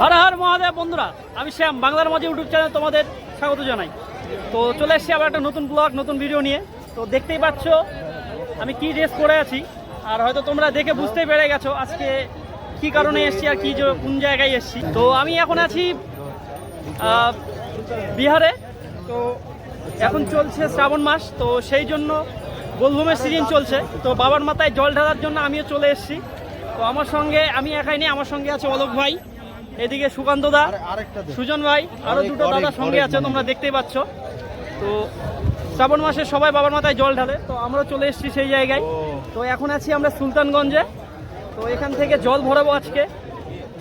হর হর মহাদেব বন্ধুরা, আমি শ্যাম, বাংলার মাঝে ইউটিউব চ্যানেল তোমাদের স্বাগত জানাই। তো চলে এসেছি আবার একটা নতুন ব্লগ, নতুন ভিডিও নিয়ে। তো দেখতেই পাচ্ছ আমি কি ড্রেস পরে আছি, আর হয়তো তোমরা দেখে বুঝতেই পেরে গেছো আজকে কি কারণে এসেছি আর কি কোন জায়গায় এসেছি। তো আমি এখন আছি বিহারে। তো এখন চলছে শ্রাবণ মাস, তো সেই জন্য বোলবমের সিজন চলছে। তো বাবার মাথায় জল ঢালার জন্য আমিও চলে এসেছি। তো আমার সঙ্গে আমি একাই নেই, আমার সঙ্গে আছে অলোক ভাই, এদিকে সুকান্ত দা, সুজন ভাই, আরও দুটো দাদার সঙ্গে আছে, তোমরা দেখতেই পাচ্ছ। তো শ্রাবণ মাসে সবাই বাবার মাথায় জল ঢালে, তো আমরাও চলে এসেছি সেই জায়গায়। তো এখন আছি আমরা সুলতানগঞ্জে। তো এখান থেকে জল ভরাবো আজকে।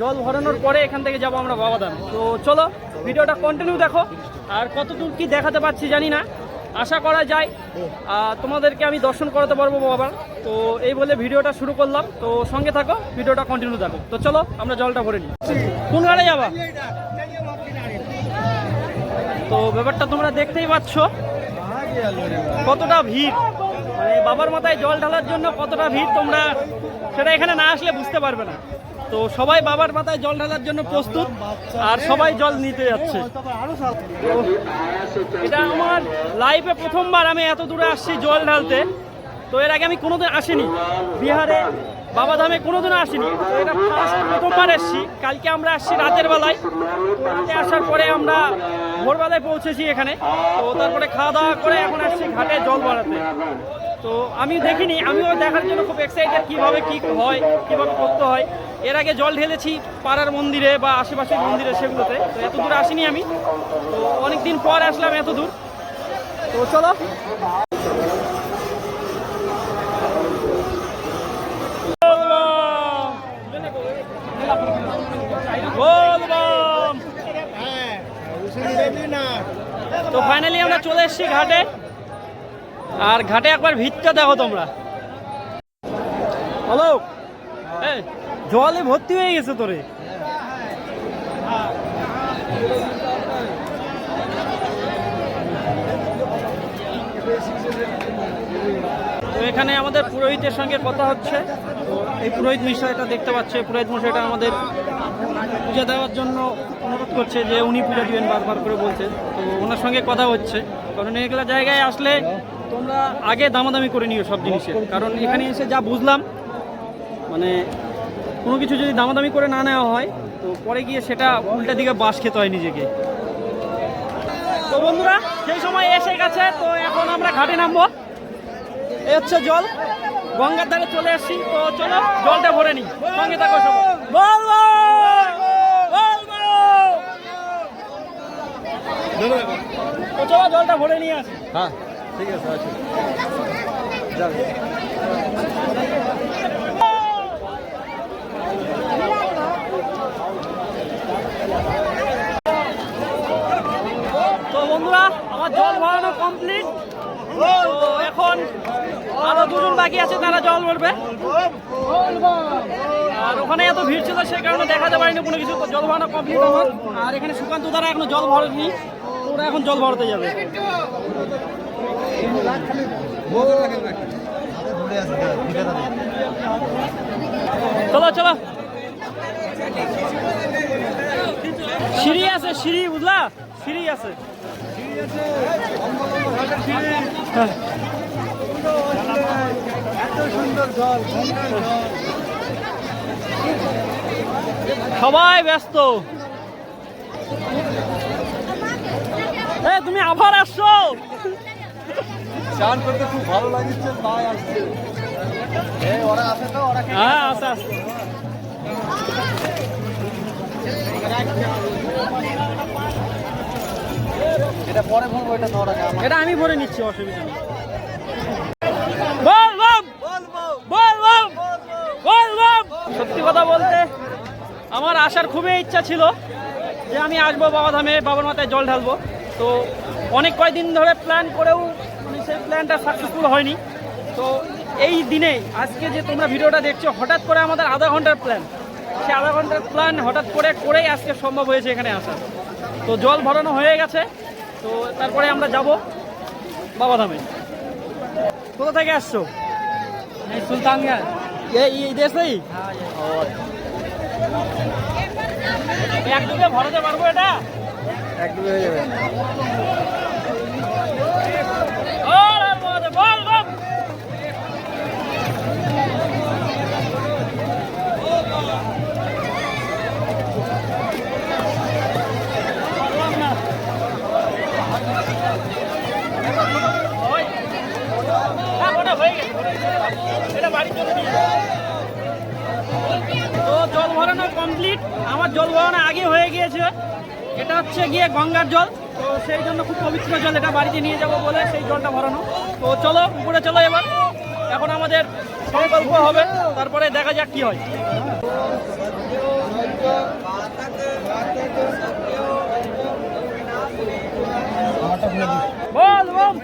জল ভরানোর পরে এখান থেকে যাবো আমরা বাবাধাম। তো চলো ভিডিওটা কন্টিনিউ দেখো, আর কতদূর কি দেখাতে পারছি জানি না, আশা করা যায় তোমাদেরকে আমি দর্শন করাতে পারবো বাবার। তো এই বলে ভিডিওটা শুরু করলাম, তো সঙ্গে থাকো, ভিডিওটা কন্টিনিউ দেখো। তো চলো আমরা জলটা ভরে নিই। কোন গাড়ি যাবা? তো ব্যাপারটা তোমরা দেখতেই পাচ্ছ কতটা ভিড়, মানে বাবার মাথায় জল ঢালার জন্য কতটা ভিড়, তোমরা সেটা এখানে না আসলে বুঝতে পারবে না। তো সবাই বাবার মাথায় জল ঢালার জন্য প্রস্তুত, আর সবাই জল নিতে যাচ্ছে। এটা আমার লাইফে প্রথমবার আমি এত দূরে আসছি জল ঢালতে। তো এর আগে আমি কোনোদিন আসিনি বিহারে, বাবাধামে কোনোদিন আসিনি। তো এটা ফার্স্ট প্রথমবার এসেছি। কালকে আমরা আসছি রাতের বেলায়। রাতে আসার পরে আমরা ভোরবেলায় পৌঁছেছি এখানে। তো তারপরে খাওয়া দাওয়া করে এখন আসছি ঘাটে জল ভরাতে। তো আমি দেখিনি, আমিও দেখার জন্য খুব এক্সাইটেড কীভাবে কী হয়, কীভাবে করতে হয়। এর আগে জল ঢেলেছি পাড়ার মন্দিরে বা আশেপাশের মন্দিরে, সেগুলোতে। তো এত দূর আসিনি আমি, তো অনেক দিন পর আসলাম এত দূর। তো চলো তো ফাইনালি আমরা চলে এসেছি ঘাটে। আর ঘাটে একবার ভিড়টা দেখো তোমরা। হ্যালো, জলে ভর্তি হয়ে গেছে তোরে। তো এখানে আমাদের পুরোহিতের সঙ্গে কথা হচ্ছে। তো এই পুরোহিত মশাইটা দেখতে পাচ্ছে, পুরোহিত মশাইটা আমাদের পূজা দেওয়ার জন্য অনুরোধ করছে, যে উনি পূজা দিবেন বারবার করে বলছে। তো ওনার সঙ্গে কথা হচ্ছে, কারণ এগুলো জায়গায় আসলে তোমরা আগে দামাদামি করে নিও সব জিনিসের। কারণ এখানে এসে যা বুঝলাম, মানে কোনো কিছু যদি দামাদামি করে না নেওয়া হয়, তো পরে গিয়ে সেটা উল্টা দিকে বাস খেতে হয় নিজেকে। তো বন্ধুরা সেই সময় এসে গেছে। তো এখন আমরা ঘাটে নামবো। এই হচ্ছে জল, গঙ্গার ধারে চলে আসছি। তো চলো জলটা ভরে নিই, সঙ্গে থাকো সব। তো চলো জলটা ভরে নিয়ে আসি। হ্যাঁ ঠিক আছে, আছে। তো বন্ধুরা আমার জল ভরানো কমপ্লিট। তো এখন আরো দুজন বাকি আছে, তারা জল ভরবে। আর ওখানে এত ভিড় ছিল সেই কারণে দেখাতে পারিনি কোনো কিছু। তো জল ভরানো কমপ্লিট আমার। আর এখানে সুকান্ত দ্বারা এখনো জল ভরেনি, ওরা এখন জল ভরতে যাবে। চলো চলো, সিঁড়ি আছে, সিঁড়ি বুঝলা, সিঁড়ি আছে। সবাই ব্যস্ত। তুমি আবার আসছো? চান করতে খুব ভালো লাগছে, তাই আসছে। ওরা আছে তো, ওরা হ্যাঁ আস্তে আস্তে। এটা পরে ভরবো, এটা ধরা যায়। এটা আমি ভরে নিচ্ছি, অসুবিধা নেই। বল বল বল বল বল বল। সত্যি কথা বলতে আমার আসার খুবই ইচ্ছা ছিল যে আমি আসবো বাবাধামে, বাবার মাথায় জল ঢালবো। তো অনেক কয়েকদিন ধরে প্ল্যান করেও মানে সেই প্ল্যানটা সাকসেসফুল হয়নি। তো এই দিনে আজকে যে তোমরা ভিডিওটা দেখছো, হঠাৎ করে আমাদের আধা ঘন্টার প্ল্যান, সে আধা ঘন্টার প্ল্যান হঠাৎ করেই আজকে সম্ভব হয়েছে এখানে আসা। তো জল ভরানো হয়ে গেছে। তো তারপরে আমরা যাব বাবাধামে। কোথা থেকে আসছো? सुल्तानगंज এই দেশেই। এক ডুবে ভরাতে পারবো এটা? এক ডুবে হয়ে যাবে। বল বল। তো জল ভরানো কমপ্লিট, আমার জল ভরানো আগে হয়ে গিয়েছে। এটা হচ্ছে গিয়ে গঙ্গার জল, তো সেই জন্য খুব পবিত্র জল, এটা বাড়িতে নিয়ে যাব বলে সেই জলটা ভরানো। তো চলো উপরে চলো এবার, এখন আমাদের সংকল্প হবে, তারপরে দেখা যাক কি হয়। বল বম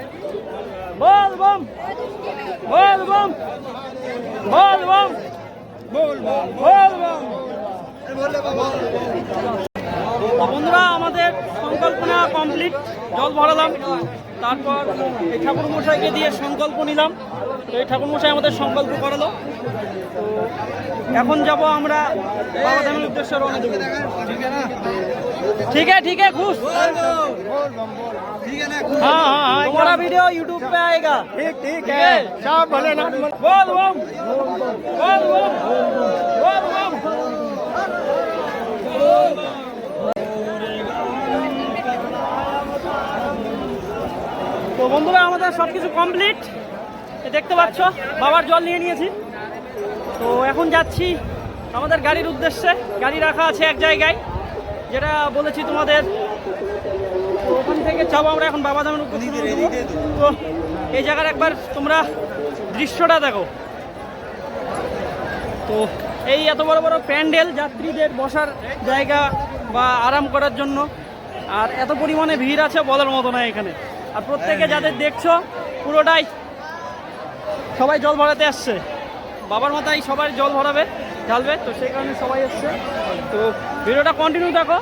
বল বম বল বম বল বম বল বম। বন্ধুরা আমাদের সংকল্পনা কমপ্লিট, জল ভরালাম, তারপর এই ঠাকুর মশাইকে দিয়ে সংকল্প নিলাম। তো এই ঠাকুর মশাই আমাদের সংকল্প করালো। তো এখন যাব আমরা বাবাধামের উদ্দেশ্যে রওনা দেব। ठीक है खुश। हाँ हाँ तुम्हारा वीडियो यूट्यूब पे आएगा। ठीक है सब भले ना बोल बम बोल बम बोल बम। তো বন্ধুরা আমাদের সব কিছু কমপ্লিট, দেখতে পাচ্ছ বাবার জল নিয়ে নিয়েছি। তো এখন যাচ্ছি আমাদের গাড়ির উদ্দেশ্যে, গাড়ি রাখা আছে এক জায়গায়, যেটা বলেছি তোমাদের। তো ওখান থেকে যাবো আমরা এখন বাবাধামের উদ্দেশ্যে। তো এই জায়গার একবার তোমরা দৃশ্যটা দেখো। তো এই এত বড় বড় প্যান্ডেল, যাত্রীদের বসার জায়গা বা আরাম করার জন্য, আর এত পরিমাণে ভিড় আছে বলার মতো না এখানে। আর প্রত্যেকে যাদের দেখছো পুরোটাই সবাই জল ভরাতে আসছে, বাবার মাথায় সবাই জল ভরাবে ঢালবে, তো সেই কারণে সবাই এসছে। তো ভিডিওটা কন্টিনিউ দেখো,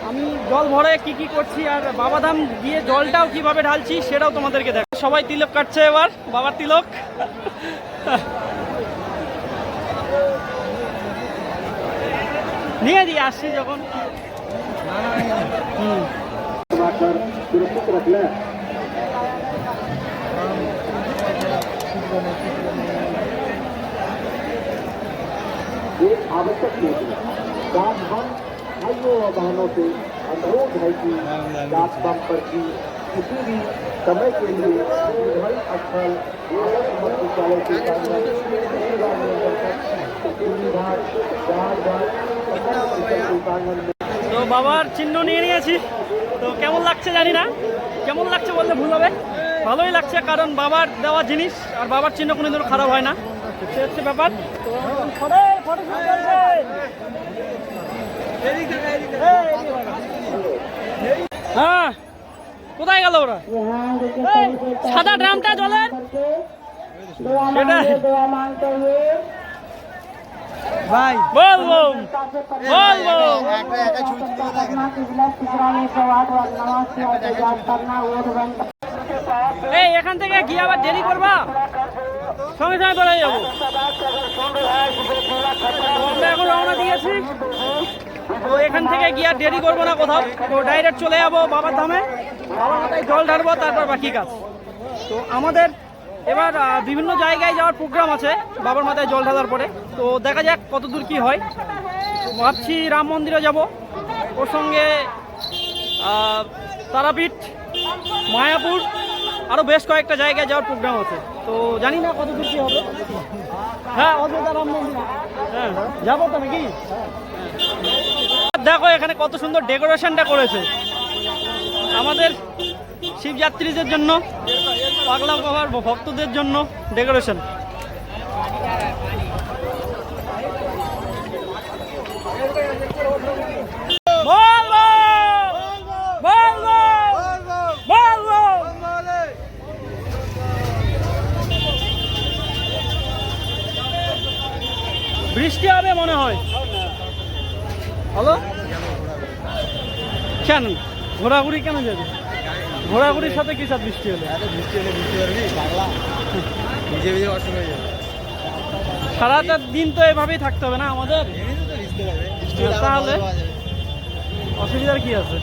আমি জল ভরে কি কি করছি আর বাবাধাম গিয়ে জলটাও কিভাবে ঢালছি সেটাও তোমাদেরকে দেখো। সবাই তিলক কাটছে এবার, বাবার তিলক। নিয়ে দিয়ে আসছি যখন। ये आवश्यक नहीं है। सावधान भाइयों और बहनों से अनुरोध है कि डाक बम पर की किसी भी समय के लिए निर्धारित स्थल विद्यालय के তো বাবার চিহ্ন নিয়ে নিয়েছি। তো কেমন লাগছে জানি না, কেমন লাগছে বললে ভুল হবে, ভালোই লাগছে, কারণ বাবার দেওয়া জিনিস আর বাবার চিহ্ন কোনোদিন খারাপ হয় না, সে হচ্ছে ব্যাপার। হ্যাঁ কোথায় গেল ওরা? সাদা ড্রামটা জলের ভাই বল বল বল বল। এই এখান থেকে গিয়ে আবার দেরি করবা, সঙ্গে সঙ্গে বেড়ে যাবো। আমরা এখন রওনা দিয়েছি, তো এখান থেকে গিয়ে আর দেরি করবো না কোথাও, তো ডাইরেক্ট চলে যাবো বাবার ধামে, বাবার মাথায় জল ঢালবো, তারপর বাকি কাজ। তো আমাদের এবার বিভিন্ন জায়গায় যাওয়ার প্রোগ্রাম আছে বাবার মাথায় জল ঢালার পরে, তো দেখা যাক কত দূর কী হয়। ভাবছি রাম মন্দিরে যাব, ওর সঙ্গে তারাপীঠ, মায়াপুর, আরও বেশ কয়েকটা জায়গায় যাওয়ার প্রোগ্রাম আছে, তো জানি না কত দূর কী হবে। হ্যাঁ অযোধ্যা রাম মন্দির, হ্যাঁ যাবো তো নাকি। দেখো এখানে কত সুন্দর ডেকোরেশনটা করেছে আমাদের শিবযাত্রীদের জন্য, পাগলা বাবার ভক্তদের জন্য ডেকোরেশন। বৃষ্টি হবে মনে হয়। হ্যালো কেন ঘোরাঘুরি কেন যাবে? ঘোরাঘুরির সাথে কি সাথে বৃষ্টি হলে? বৃষ্টি হলে বৃষ্টি পারবি পাগলা, ভিজে ভিজে কষ্ট হয়ে যাবে। সারাটা দিন তো এভাবেই থাকতে হবে না আমাদের, তাহলে অসুবিধার কি আছে?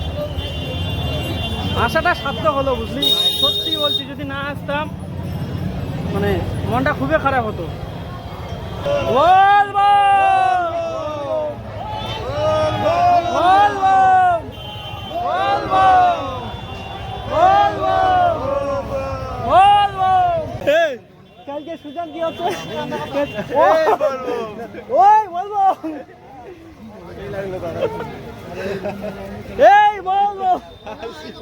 আশাটা সার্থক হলো, বুঝলি? সত্যি বলছি, যদি না আসতাম মানে মনটা খুবই খারাপ হতো। বলবো বলবো বলবো বলবো বলবো। কালকে সুজান কি হচ্ছে? ওই বলবো এই বলবো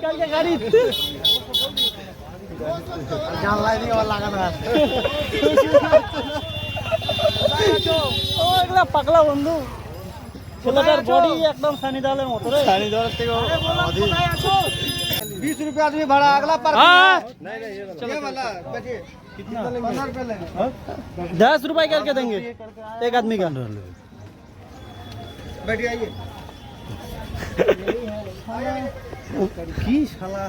কালকে গাড়ি জানলাই দিয়ে লাগানো আছে। ও এগুলা পাগলা বন্ধু, ছেলেটার বডি একদম সানি দেওয়ালের মতো রে। सानी दौर से 20 रुपया आदमी भाड़ा अगला पर हाँ। ये वाला देखिए कितना 15 रुपया लेंगे 10 रुपए करके देंगे एक आदमी का। बैठ आइए কি শালা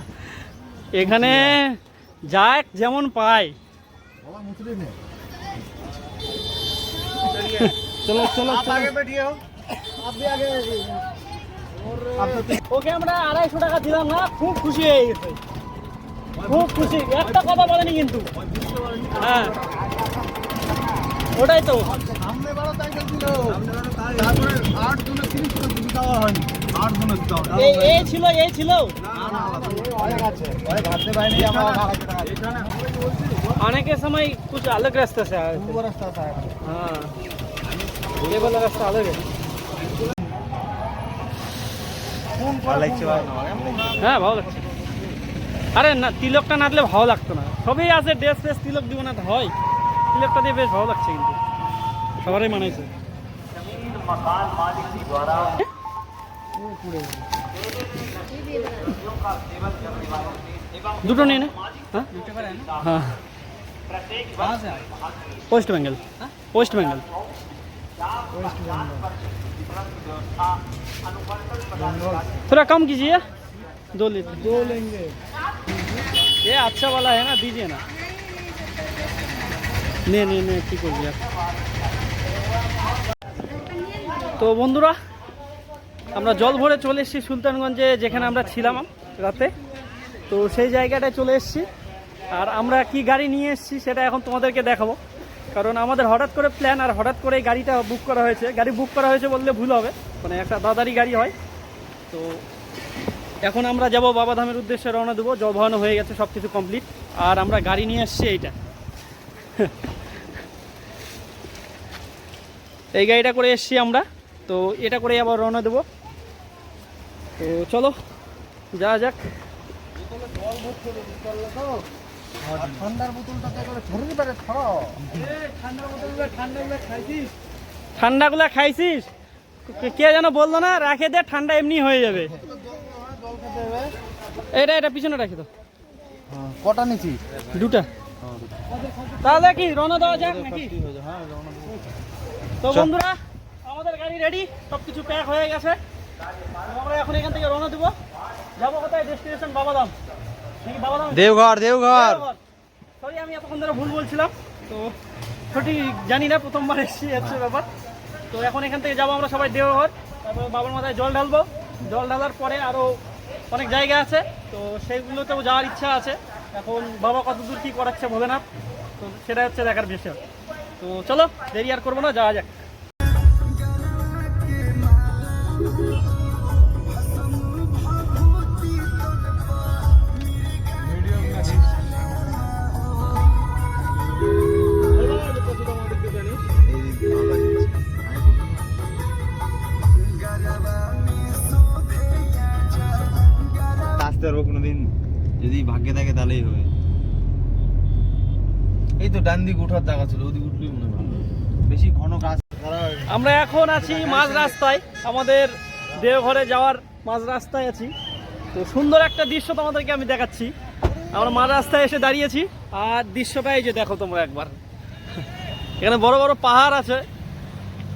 এখানে যাক যেমন পায়। चलो चलो आप आगे बैठिए हो आप भी आगे ওকে আমরা 250 টাকা দিলাম না, খুব খুশি হয়ে গেছে, খুব খুশি। একটা কথা বলেনি কিন্তু। হ্যাঁ ওটাই তো। সামনে বড় সাইকেল ছিল তারপরে 8 জনের 30 করে দিতে হয়নি 8 জনের দিতে হবে এই ছিল এই ছিল অনেক আছে অনেক ভাবতে পারিনি আমরা आने के समय कुछ अलग रास्ते से आए थे। वो रास्ता था हाँ ये वाला रास्ता अलग है। হ্যাঁ ভালো লাগছে। আরে না, তিলকটা না দিলে ভালো লাগতো না। সবই আছে, ড্রেস ফ্রেস তিলক দিব না তো হয়? তিলকটা দিয়ে বেশ ভালো লাগছে, কিন্তু সবারই মানাইছে। দুটো নিয়ে নে। হ্যাঁ হ্যাঁ ওয়েস্ট বেঙ্গল, ওয়েস্ট বেঙ্গल। थोड़ा कम कीजिए, 2 लीटर। 2 लेंगे, ये अच्छा वाला है ना, दीजिए ना। नहीं नहीं नहीं ठीक हो गया। তো বন্ধুরা, আমরা জল ভরে চলে এসেছি সুলতানগঞ্জে, যেখানে আমরা ছিলাম রাতে। তো সেই জায়গাটায় চলে এসেছি, আর আমরা কি গাড়ি নিয়ে এসেছি সেটা এখন তোমাদেরকে দেখাবো। কারণ আমাদের হঠাৎ করে প্ল্যান, আর হঠাৎ করে এই গাড়িটা বুক করা হয়েছে। গাড়ি বুক করা হয়েছে বললে ভুল হবে, মানে একটা দাদারই গাড়ি হয়। তো এখন আমরা যাব বাবাধামের উদ্দেশ্যে, রওনা দেবো। জল ভরানো হয়ে গেছে, সব কিছু কমপ্লিট। আর আমরা গাড়ি নিয়ে এসেছি এইটা, এই গাড়িটা করে এসেছি আমরা। তো এটা করে আবার রওনা দেবো। তো চলো যা যাক। ঠান্ডার বোতলটাতে করে ছড়িয়ে পারে ছড়ো ঠান্ডাগুলা খাইছিস? কে যেন বললো না, রাখে দে, ঠান্ডা এমনি হয়ে যাবে। এটা এটা পিছনে রাখি তো। কটা নিছি 2টা। তাহলে কি রওনা দেওয়া যাক নাকি? তো বন্ধুরা, আমাদের গাড়ি রেডি, সবকিছু প্যাক হয়ে গেছে। তো আমরা এখন এখান থেকে রওনা দেবো। যাবো কোথায়? ডেস্টিনেশন বাবাধাম নাকি? বাবাধাম, দেওঘর দেওঘর। সরি আমি এতক্ষণ ধরে ভুল বলছিলাম, তো সঠিক জানি না, প্রথমবার এসেছি, হচ্ছে ব্যাপার। তো এখন এখান থেকে যাবো আমরা সবাই দেওঘর, তারপর বাবার মাথায় জল ঢালবো। জল ঢালার পরে আরও অনেক জায়গা আছে, তো সেইগুলোতেও যাওয়ার ইচ্ছা আছে। এখন বাবা কত দূর কী করাচ্ছে ভোলেনাথ, তো সেটা হচ্ছে দেখার বিষয়। তো চলো দেরি আর করবো না, যাওয়া যাক। আসতে পারবো কোনোদিন, যদি ভাগ্যে থাকে তাহলেই হবে। এই তো ডান দিক উঠার জায়গা ছিল, ওদিক উঠলেই মনে হয় বেশি ঘন গাছ। আমরা এখন আছি মাঝ রাস্তায়, আমাদের দেওঘরে যাওয়ার মাঝ রাস্তায় আছি। তো সুন্দর একটা দৃশ্য তোমাদেরকে আমি দেখাচ্ছি। আমরা মাঝ রাস্তায় এসে দাঁড়িয়েছি, আর দৃশ্যটা এই যে দেখো তোমরা একবার। এখানে বড় বড় পাহাড় আছে,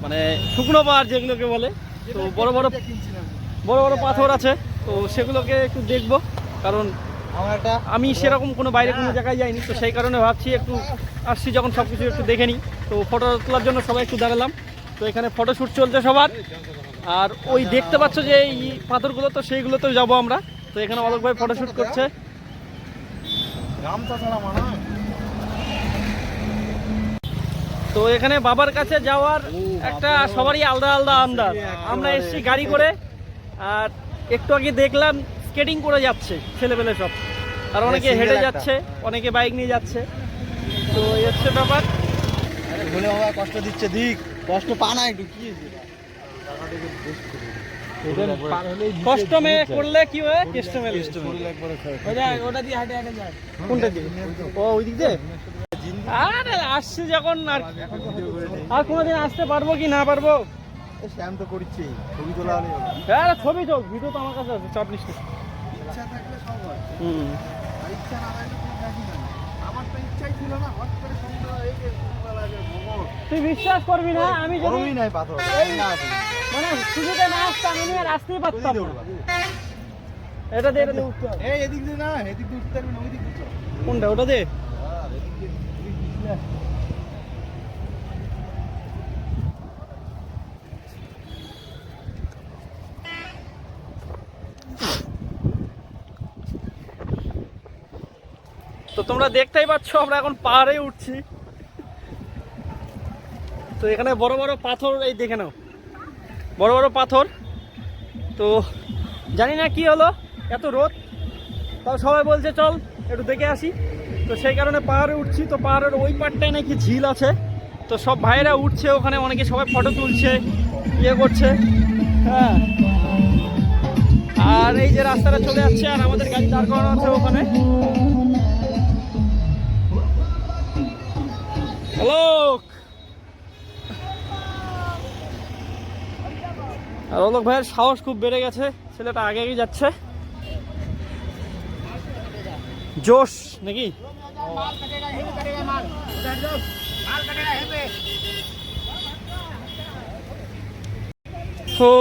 মানে শুকনো পাহাড় যেগুলোকে বলে। তো বড় বড় বড় পাথর আছে, তো সেগুলোকে একটু দেখবো। কারণ আমি সেরকম কোনো বাইরে কোনো জায়গায় যাইনি, তো সেই কারণে ভাবছি একটু আসছি যখন সব কিছু একটু দেখে নিই। তো ফটো তোলার জন্য সবাই একটু দাঁড়ালাম। তো এখানে ফটোশ্যুট চলছে সবার। আর ওই দেখতে পাচ্ছ যে এই পাথরগুলো, তো সেইগুলোতেও যাবো আমরা। তো এখানে অলোক ভাই ফটোশুট করছে। তো এখানে বাবার কাছে যাওয়ার একটা সবারই আলাদা আলাদা আন্দাজ। আমরা এসেছি গাড়ি করে, আর একটু আগে দেখলাম স্কেটিং করে যাচ্ছে ছেলেপেলে সব, আর অনেকে হেঁটে যাচ্ছে, অনেকে বাইক নিয়ে যাচ্ছে। তো এই হচ্ছে ব্যাপার। বলে বাবা কষ্ট দিচ্ছে, দিক কষ্ট পা না একটু কি কষ্ট করলে কি হয়, কেষ্ট মেলে। ওটা দিয়ে হাঁটে হাঁটে যায়। কোনটা দিয়ে? ও ওই দিক দিয়ে। আরে আসছে যখন, আর কোনোদিন আসতে পারবো কি না পারবো। শ্যাম তো করছি, ছবি তোলা হলে হ্যাঁ ছবি চল, ভিডিও তো আমার কাছে আছে, চাপ নিস না। ইচ্ছা থাকলে সব হয়, হুম। আর ইচ্ছা না থাকলে কোনো কাজই না। আমার তো ইচ্ছাই ছিল না, হট করে সন্ধ্যা এই যে সন্ধ্যাবেলা যে ভ্রমণ। তুই বিশ্বাস করবি না, আমি যদি গরমই নাই পাথর না আছে। মানে সুযোগে না আসতাম, আমি আর আসতেই পারতাম না। এটা দিয়ে উঠতে হবে। এই এদিক দিয়ে না, এদিক দিয়ে উঠতে পারবি না, ওই দিক দিয়ে চল। কোনটা? ওটা দে। হ্যাঁ, এদিক দিয়ে দিস না। তো তোমরা দেখতেই পাচ্ছ আমরা এখন পাহাড়ে উঠছি। তো এখানে বড় বড় পাথর, এই দেখে নাও বড় বড় পাথর। তো জানি না কি হলো, এত রোদ, তাও সবাই বলছে চল একটু দেখে আসি। তো সেই কারণে পাহাড়ে উঠছি। তো পাহাড়ের ওই পাড়টায় নাকি ঝিল আছে, তো সব ভাইয়েরা উঠছে ওখানে, অনেকে সবাই ফটো তুলছে, ইয়ে করছে। হ্যাঁ, আর এই যে রাস্তাটা চলে যাচ্ছে, আর আমাদের গাড়ি দাঁড় করানো আছে ওখানে। হ্যালো। আর অলোক ভাইয়ের সাহস খুব বেড়ে গেছে, ছেলেটা আগে আগে যাচ্ছে, জোশ নাকি। ও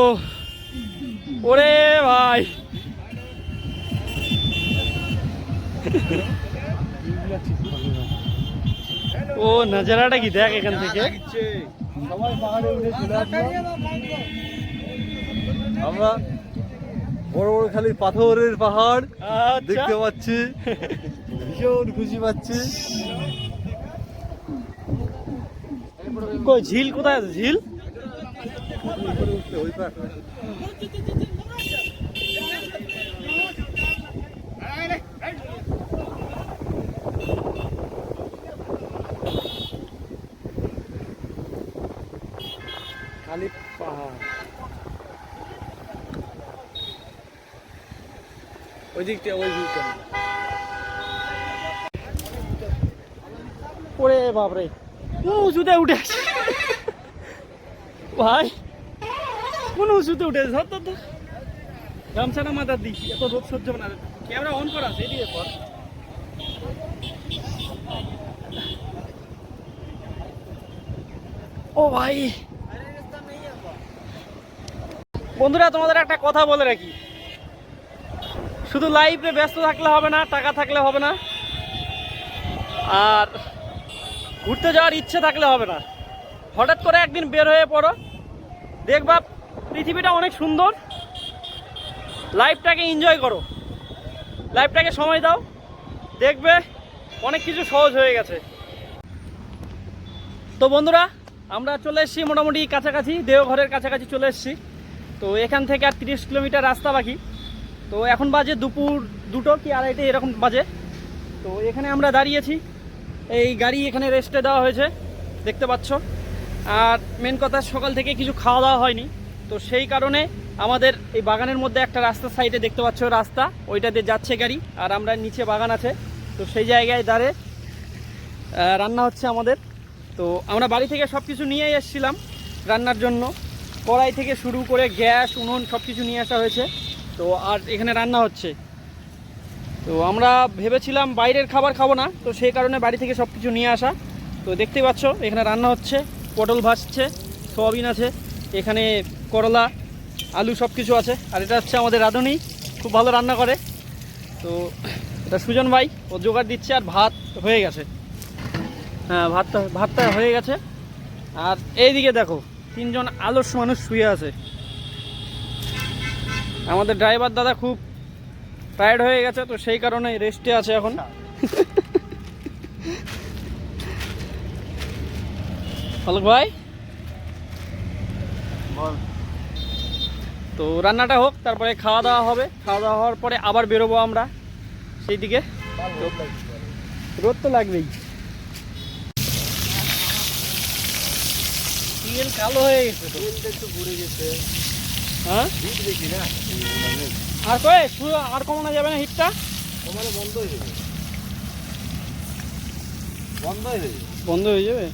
ওরে ভাই, ও নজারাটা কি দেখ এখান থেকে। সবাই পাহাড়ে উঠে চলে আসলো, আমরা বড় বড় খালি পাথরের পাহাড় দেখতে পাচ্ছি, ভীষণ খুশি পাচ্ছি। কই ঝিল কোথায় আছে? ঝিল ওই পার খালি পাহাড়, ওই দিকটা, ওই দিকটা। ওরে বাপরে, উঁচুতে উঠে আসে ভাই, কোন উঁচুতে উঠে আসে। ধর গামছাটা মাথার দিই, এত রোদ সহ্য না। ক্যামেরা অন করা আছে, এদিকে পর। ও ভাই বন্ধুরা, তোমাদের একটা কথা বলে রাখি, শুধু লাইফে ব্যস্ত থাকলে হবে না, টাকা থাকলে হবে না, আর ঘুরতে যাওয়ার ইচ্ছে থাকলে হবে না। হঠাৎ করে একদিন বের হয়ে পড়ো, দেখবা পৃথিবীটা অনেক সুন্দর। লাইফটাকে এনজয় করো, লাইফটাকে সময় দাও, দেখবে অনেক কিছু সহজ হয়ে গেছে। তো বন্ধুরা, আমরা চলে এসেছি মোটামুটি কাছাকাছি, দেওঘরের কাছাকাছি চলে এসেছি। তো এখান থেকে আর 30 কিলোমিটার রাস্তা বাকি। তো এখন বাজে দুপুর 2টো কি 2:30 এরকম বাজে। তো এখানে আমরা দাঁড়িয়েছি, এই গাড়ি এখানে রেস্টে দেওয়া হয়েছে দেখতে পাচ্ছ। আর মেন কথা, সকাল থেকে কিছু খাওয়া দাওয়া হয়নি, তো সেই কারণে আমাদের এই বাগানের মধ্যে একটা রাস্তার সাইডে দেখতে পাচ্ছ রাস্তা, ওইটাতে যাচ্ছে গাড়ি, আর আমরা নিচে বাগান আছে, তো সেই জায়গায় দাঁড়িয়ে রান্না হচ্ছে আমাদের। তো আমরা বাড়ি থেকে সব কিছু নিয়ে এসেছিলাম রান্নার জন্য, কড়াই থেকে শুরু করে গ্যাস, উনুন সব কিছু নিয়ে আসা হয়েছে। তো আর এখানে রান্না হচ্ছে। তো আমরা ভেবেছিলাম বাইরের খাবার খাবো না, তো সেই কারণে বাড়ি থেকে সব কিছু নিয়ে আসা। তো দেখতেই পাচ্ছ এখানে রান্না হচ্ছে, পটল ভাজছে, সয়াবিন আছে, এখানে করলা, আলু সব কিছু আছে। আর এটা হচ্ছে আমাদের রাঁধুনি, খুব ভালো রান্না করে। তো এটা সুজন ভাই, ও জোগাড় দিচ্ছে। আর ভাত হয়ে গেছে, হ্যাঁ ভাতটা হয়ে গেছে। আর এইদিকে দেখো 3জন আলস মানুষ শুয়ে আছে, আমাদের ড্রাইভার দাদা খুব টায়ার্ড হয়ে গেছে, তো সেই কারণে রেস্টে আছে এখন। অলোক ভাই, তো রান্নাটা হোক, তারপরে খাওয়া দাওয়া হবে। খাওয়া দাওয়া হওয়ার পরে আবার বেরোবো আমরা সেই দিকে। রোদ তো লাগবেই। তেল কালো হয়ে গেছে তো, একটু ঘুরে গেছে। হ্যাঁ হিট দেখি না, আর কয়ে আর কমানো যাবে না হিটটা? তোমার বন্ধ হয়ে যাবে, বন্ধ হয়ে যাবে। বন্ধ হয়ে যাবে।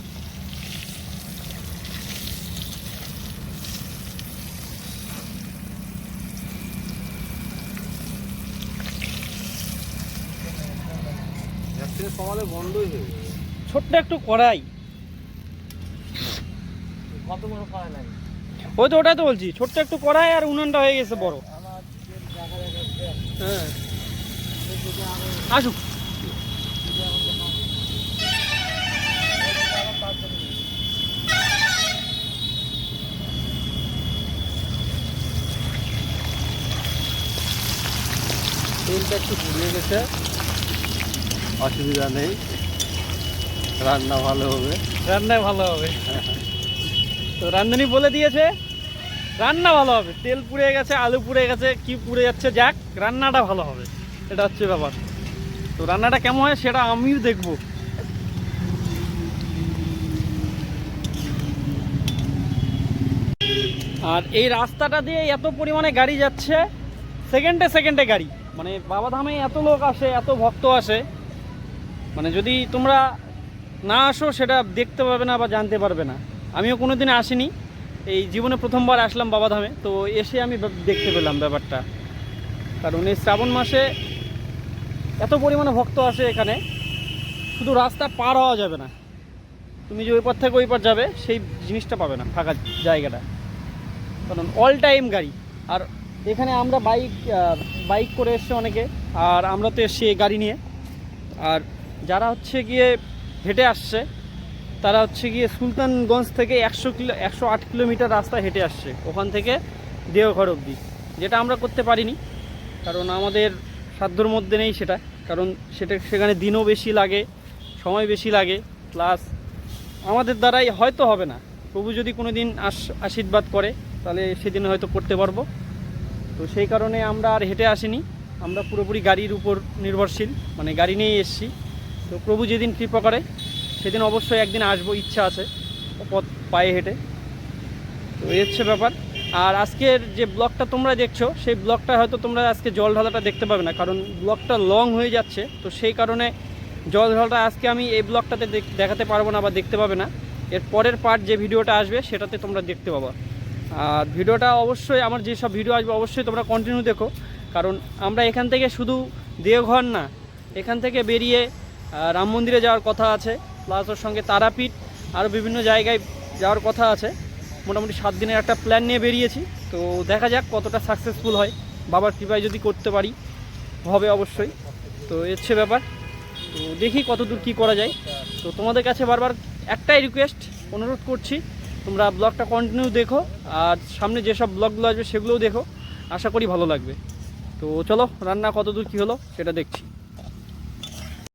সমালে বন্ধ হয়ে যাবে। ছোট্ট একটু কড়াই, কত বড় কড়াই লাগে? ওই তো ওটাই তো বলছি, ছোট্ট একটু কড়াই আর উনুনটা হয়ে গেছে বড়। হ্যাঁ আসুক। তেলটা একটু পুড়িয়ে গেছে, অসুবিধা নেই, রান্না ভালো হবে। রান্নায় ভালো হবে। তো রান্ধুনি বলে দিয়েছে রান্না ভালো হবে। তেল পুড়ে গেছে, আলু পুড়ে গেছে, কি পুড়ে যাচ্ছে, যাক রান্নাটা ভালো হবে, এটা হচ্ছে ব্যাপার। তো রান্নাটা কেমন হয় সেটা আমিও দেখবো। আর এই রাস্তাটা দিয়ে এত পরিমাণে গাড়ি যাচ্ছে, সেকেন্ডে সেকেন্ডে গাড়ি। মানে বাবাধামে এত লোক আসে, এত ভক্ত আসে, মানে যদি তোমরা না আসো সেটা দেখতে পারবে না বা জানতে পারবে না। আমিও কোনো দিন আসিনি, এই জীবনে প্রথমবার আসলাম বাবাধামে, তো এসে আমি দেখতে পেলাম ব্যাপারটা। কারণ এই শ্রাবণ মাসে এত পরিমাণে ভক্ত আসে এখানে, শুধু রাস্তা পার হওয়া যাবে না, তুমি যে ওই পার থেকে ওই পার যাবে সেই জিনিসটা পাবে না, ফাঁকা জায়গাটা, কারণ অল টাইম গাড়ি। আর এখানে আমরা বাইক করে এসছে অনেকে, আর আমরা তো এসছি এই গাড়ি নিয়ে। আর যারা হচ্ছে গিয়ে হেঁটে আসছে, তারা হচ্ছে গিয়ে সুলতানগঞ্জ থেকে 108 কিলোমিটার রাস্তা হেঁটে আসছে, ওখান থেকে দেওঘর অবধি, যেটা আমরা করতে পারিনি, কারণ আমাদের সাধ্যর মধ্যে নেই সেটা। কারণ সেখানে দিনও বেশি লাগে, সময় বেশি লাগে, প্লাস আমাদের দ্বারাই হয়তো হবে না। প্রভু যদি কোনো দিন আশীর্বাদ করে তাহলে সেদিন হয়তো করতে পারবো। তো সেই কারণে আমরা আর হেঁটে আসিনি, আমরা পুরোপুরি গাড়ির উপর নির্ভরশীল, মানে গাড়ি নিয়েই এসেছি। তো প্রভু যেদিন কৃপা করে সেদিন অবশ্যই একদিন আসবো, ইচ্ছা আছে পথ পায়ে হেঁটে। তো এই হচ্ছে ব্যাপার। আর আজকের যে ব্লগটা তোমরা দেখছো, সেই ব্লগটা হয়তো তোমরা আজকে জল ঢালাটা দেখতে পাবে না, কারণ ব্লগটা লং হয়ে যাচ্ছে। তো সেই কারণে জল ঢালাটা আজকে আমি এই ব্লগটাতে দেখাতে পারবো না বা দেখতে পাবে না। এর পরের পার্ট যে ভিডিওটা আসবে সেটাতে তোমরা দেখতে পাবা। আর ভিডিওটা অবশ্যই, আমার যেসব ভিডিও আসবে অবশ্যই তোমরা কন্টিনিউ দেখো, কারণ আমরা এখান থেকে শুধু দেওঘর না, এখান থেকে বেরিয়ে রাম মন্দিরে যাওয়ার কথা আছে, প্লাস ওর সঙ্গে তারাপীঠ, আরও বিভিন্ন জায়গায় যাওয়ার কথা আছে। মোটামুটি 7 দিনের একটা প্ল্যান নিয়ে বেরিয়েছি। তো দেখা যাক কতটা সাকসেসফুল হয়, বাবার কৃপায় যদি করতে পারি হবে অবশ্যই। তো এই হচ্ছে ব্যাপার। তো দেখি কতদূর কী করা যায়। তো তোমাদের কাছে বারবার একটাই রিকোয়েস্ট, অনুরোধ করছি, তোমরা ব্লগটা কন্টিনিউ দেখো, আর সামনে যেসব ব্লগগুলো আসবে সেগুলোও দেখো, আশা করি ভালো লাগবে। তো চলো রান্না কতদূর কী হলো সেটা দেখছি।